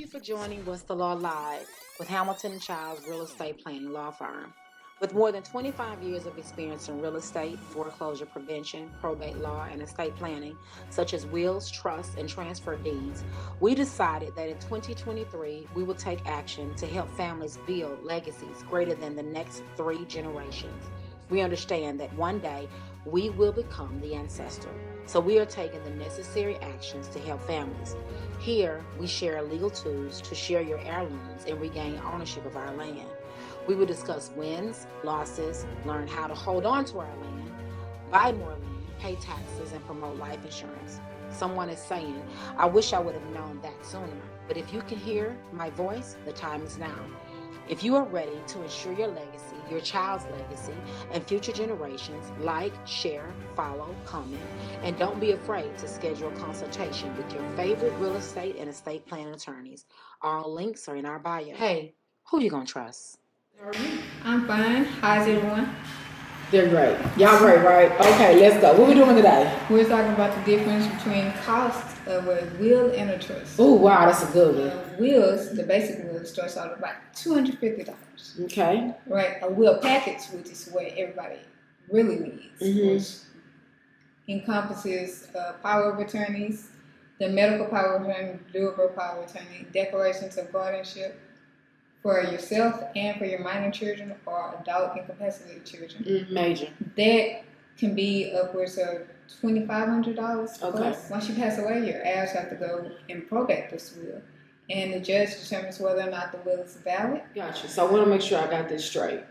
you for joining What's the Law Live with Hamilton and Childs Real Estate Planning Law Firm. With more than 25 years of experience in real estate, foreclosure prevention, probate law, and estate planning, such as wills, trusts, and transfer deeds, we decided that in 2023 we will take action to help families build legacies greater than the next 3 generations. We understand that one day we will become the ancestor, so we are taking the necessary actions to help families. Here, we share legal tools to share your heirlooms and regain ownership of our land. We will discuss wins, losses, learn how to hold on to our land, buy more land, pay taxes, and promote life insurance. Someone is saying, I wish I would have known that sooner. But if you can hear my voice, the time is now. If you are ready to ensure your legacy, your child's legacy, and future generations, like, share, follow, comment, and don't be afraid to schedule a consultation with your favorite real estate and estate planning attorneys. All links are in our bio. Hey, who you gonna trust? I'm fine. How's everyone? They're great. Y'all great, right? Okay, let's go. What we doing today? We're talking about the difference between cost of a will and a trust. Oh, wow, that's a good one. Wills, the basic will starts out at about $250. Okay. Right. A will package, which is what everybody really needs, which encompasses power of attorneys, the medical power of attorney, durable power of attorney, declarations of guardianship for yourself and for your minor children or adult incapacitated children. Major. That can be upwards of $2,500 Okay. plus. Once you pass away, your heirs have to go and probate this will, and the judge determines whether or not the will is valid. Gotcha. So I want to make sure I got this straight.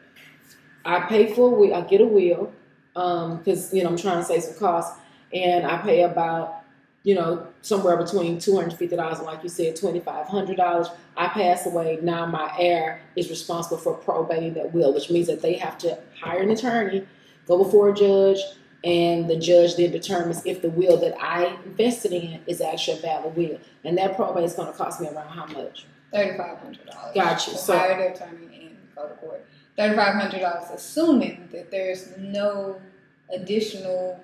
I pay for a will. I get a will because I'm trying to save some costs, and I pay about somewhere between $250 and, like you said, $2,500. I pass away. Now my heir is responsible for probating that will, which means that they have to hire an attorney, go before a judge, and the judge then determines if the will that I invested in is actually a valid will. And that probate is going to cost me around how much? $3,500. Gotcha. So hire the attorney and go to court. $3,500, assuming that there's no additional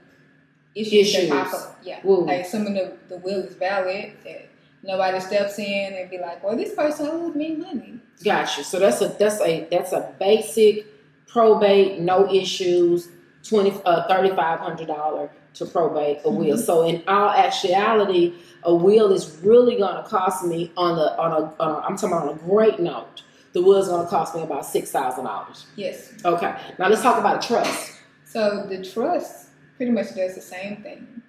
issues that pop up. Yeah. Ooh. Like assuming the will is valid, that nobody steps in and be like, well, this person owes me money. Gotcha. So that's a basic probate, no issues, $3,500 to probate a will. So in all actuality, a will is really going to cost me I'm talking about on a great note. The will is going to cost me about $6,000. Yes. Okay. Now let's talk about a trust. So the trust pretty much does the same thing,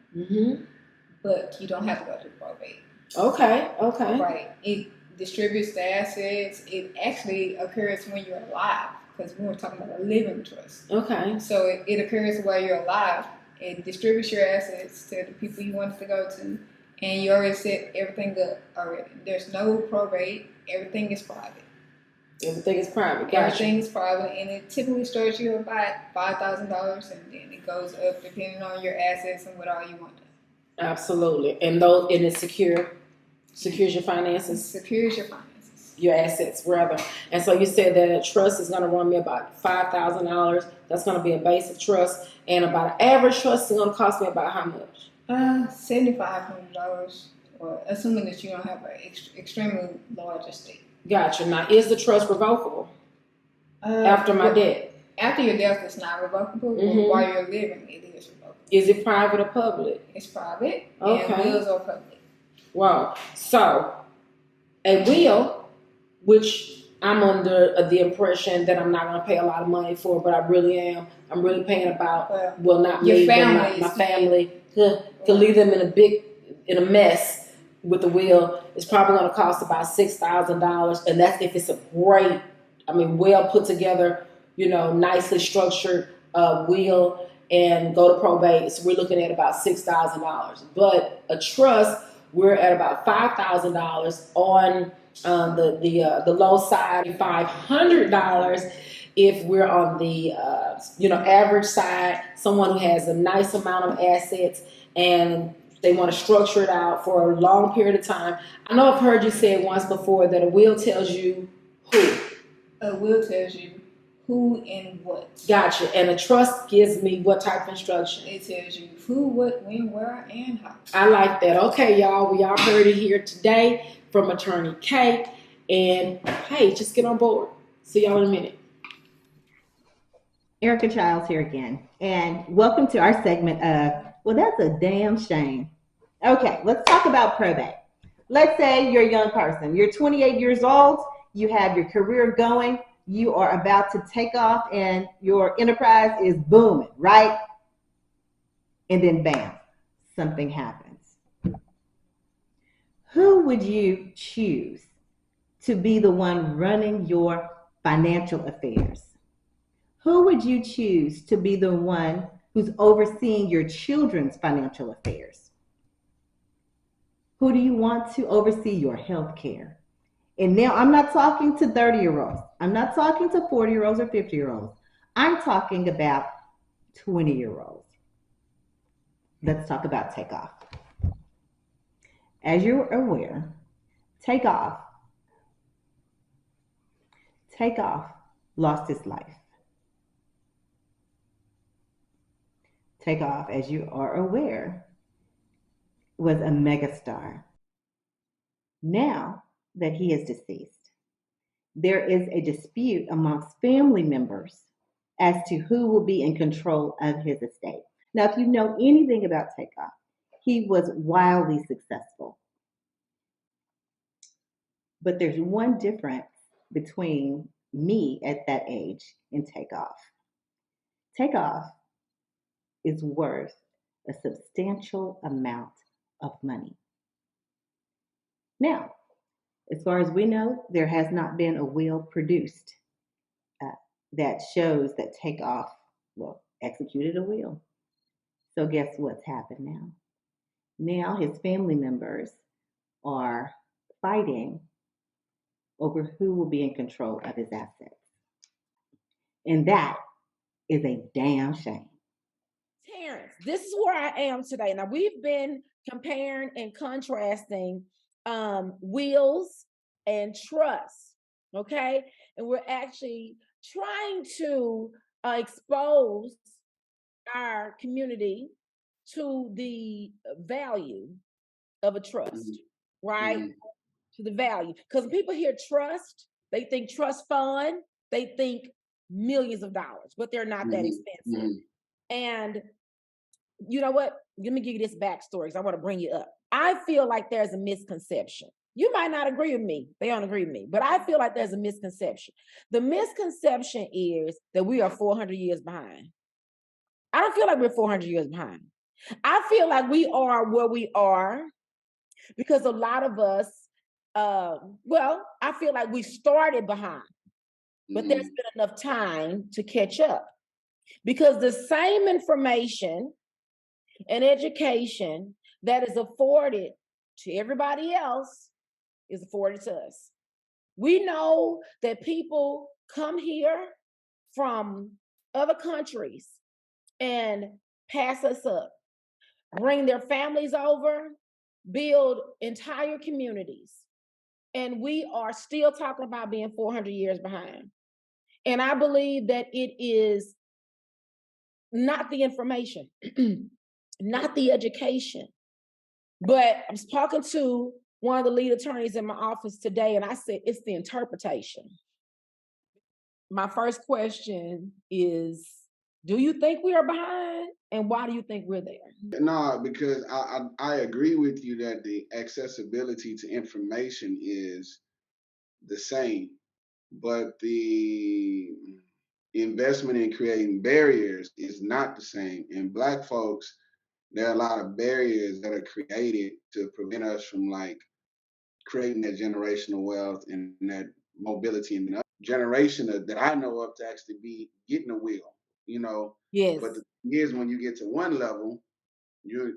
but you don't have to go through probate. Okay. Right. It distributes the assets. It actually occurs when you're alive, because we were talking about a living trust. Okay. So it occurs while you're alive. It distributes your assets to the people you want to go to, and you already set everything up already. There's no probate. Everything is private. Everything is private. Gotcha. Everything is private, and it typically starts you about $5,000, and then it goes up depending on your assets and what all you want. Absolutely. And it secures your finances. Secures your finances. Your assets, rather. And so you said that a trust is going to run me about $5,000. That's going to be a basic trust, and about an average trust is going to cost me about how much? $7,500, or assuming that you don't have an extremely large estate. Gotcha. Now, is the trust revocable after my death? After your death, it's not revocable. But while you're living, it is revocable. Is it private or public? It's private, Okay. and wills are public. Wow. So, a will, which I'm under the impression that I'm not going to pay a lot of money for, but I really am. I'm really paying about, not me, but my family. To leave them in a mess with the will. It's probably going to cost about $6,000, and that's if it's a great, well put together, nicely structured will, and go to probate. So we're looking at about $6,000. But a trust, we're at about $5,000 on the low side, $500 if we're on the average side. Someone who has a nice amount of assets and they want to structure it out for a long period of time. I know I've heard you say it once before that a will tells you who. A will tells you who and what. Gotcha. And a trust gives me what type of instruction? It tells you who, what, when, where, and how. I like that. Okay, y'all. We all heard it here today from Attorney Kate. And hey, just get on board. See y'all in a minute. Erica Childs here again. And welcome to our segment of, well, that's a damn shame. Okay, let's talk about probate. Let's say you're a young person. You're 28 years old. You have your career going. You are about to take off and your enterprise is booming, right? And then bam, something happens. Who would you choose to be the one running your financial affairs? Who would you choose to be the one who's overseeing your children's financial affairs? Who do you want to oversee your health care? And now I'm not talking to 30-year-olds. I'm not talking to 40-year-olds or 50-year-olds. I'm talking about 20-year-olds. Let's talk about Takeoff. As you're aware, Takeoff lost his life. Takeoff, as you are aware, was a megastar. Now that he is deceased, there is a dispute amongst family members as to who will be in control of his estate. Now, if you know anything about Takeoff, he was wildly successful. But there's one difference between me at that age and Takeoff. Takeoff is worth a substantial amount of money. Now, as far as we know, there has not been a will produced that shows that Takeoff, executed a will. So guess what's happened now? Now his family members are fighting over who will be in control of his assets. And that is a damn shame. Terrence, this is where I am today. Now, we've been comparing and contrasting wills and trusts, okay? And we're actually trying to expose our community to the value of a trust, right? Mm-hmm. To the value. Because when people hear trust, they think trust fund, they think millions of dollars, but they're not that expensive. And you know what? Let me give you this backstory because I want to bring you up. I feel like there's a misconception. You might not agree with me. They don't agree with me, but I feel like there's a misconception. The misconception is that we are 400 years behind. I don't feel like we're 400 years behind. I feel like we are where we are because a lot of us, I feel like we started behind, but there's been enough time to catch up because the same information and education that is afforded to everybody else is afforded to us. We know that people come here from other countries and pass us up, bring their families over, build entire communities. And we are still talking about being 400 years behind. And I believe that it is not the information, not the education. But I was talking to one of the lead attorneys in my office today, and I said, it's the interpretation. My first question is, do you think we are behind? And why do you think we're there? No, because I agree with you that the accessibility to information is the same, but the investment in creating barriers is not the same. And Black folks, there are a lot of barriers that are created to prevent us from creating that generational wealth and that mobility in the generation that I know of to actually be getting a will, Yes. But the thing is, when you get to one level, you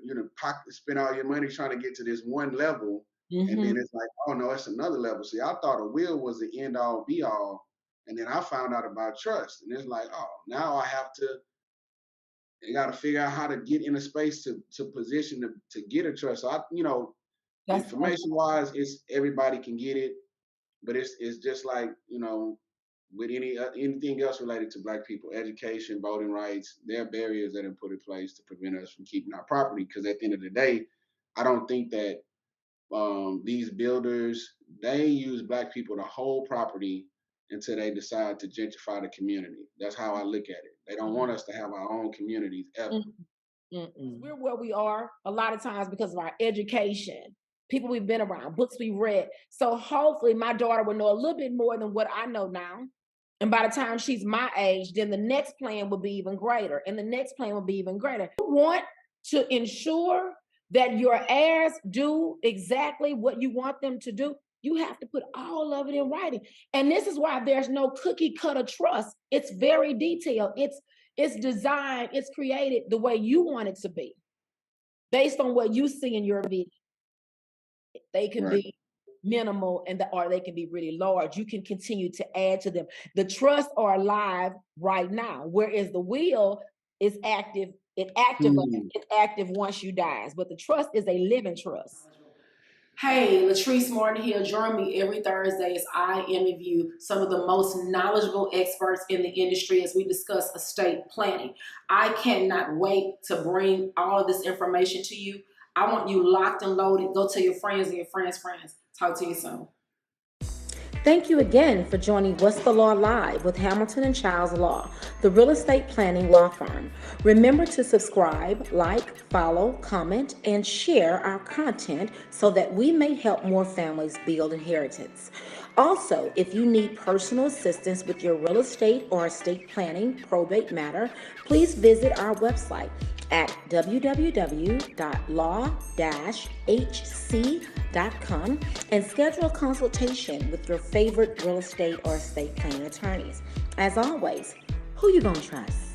spend all your money trying to get to this one level, and then it's like, oh no, it's another level. See, I thought a will was the end all be all, and then I found out about trust, and it's like, oh, now I got to figure out how to get in a space to position to get a trust. So information wise, it's everybody can get it, but it's just like with anything else related to Black people, education, voting rights, there are barriers that are put in place to prevent us from keeping our property. Because at the end of the day, I don't think that these builders, they use Black people to hold property until they decide to gentrify the community. That's how I look at it. They don't want us to have our own communities ever. We're where we are a lot of times because of our education, people we've been around, books we've read. So hopefully my daughter will know a little bit more than what I know now. And by the time she's my age, then the next plan will be even greater. And the next plan will be even greater. You want to ensure that your heirs do exactly what you want them to do. You have to put all of it in writing. And this is why there's no cookie cutter trust. It's very detailed. It's designed, it's created the way you want it to be, based on what you see in your vision. They can be minimal or they can be really large. You can continue to add to them. The trusts are alive right now, whereas the will is active. It's active once you die, but the trust is a living trust. Hey, Latrice Martin here. Join me every Thursday as I interview some of the most knowledgeable experts in the industry as we discuss estate planning. I cannot wait to bring all of this information to you. I want you locked and loaded. Go tell your friends and your friends' friends. Talk to you soon. Thank you again for joining What's the Law Live with Hamilton and Childs Law, the real estate planning law firm. Remember to subscribe, like, follow, comment, and share our content so that we may help more families build inheritance. Also, if you need personal assistance with your real estate or estate planning probate matter, please visit our website at www.law-hc.com and schedule a consultation with your favorite real estate or estate planning attorneys. As always, who you gonna trust?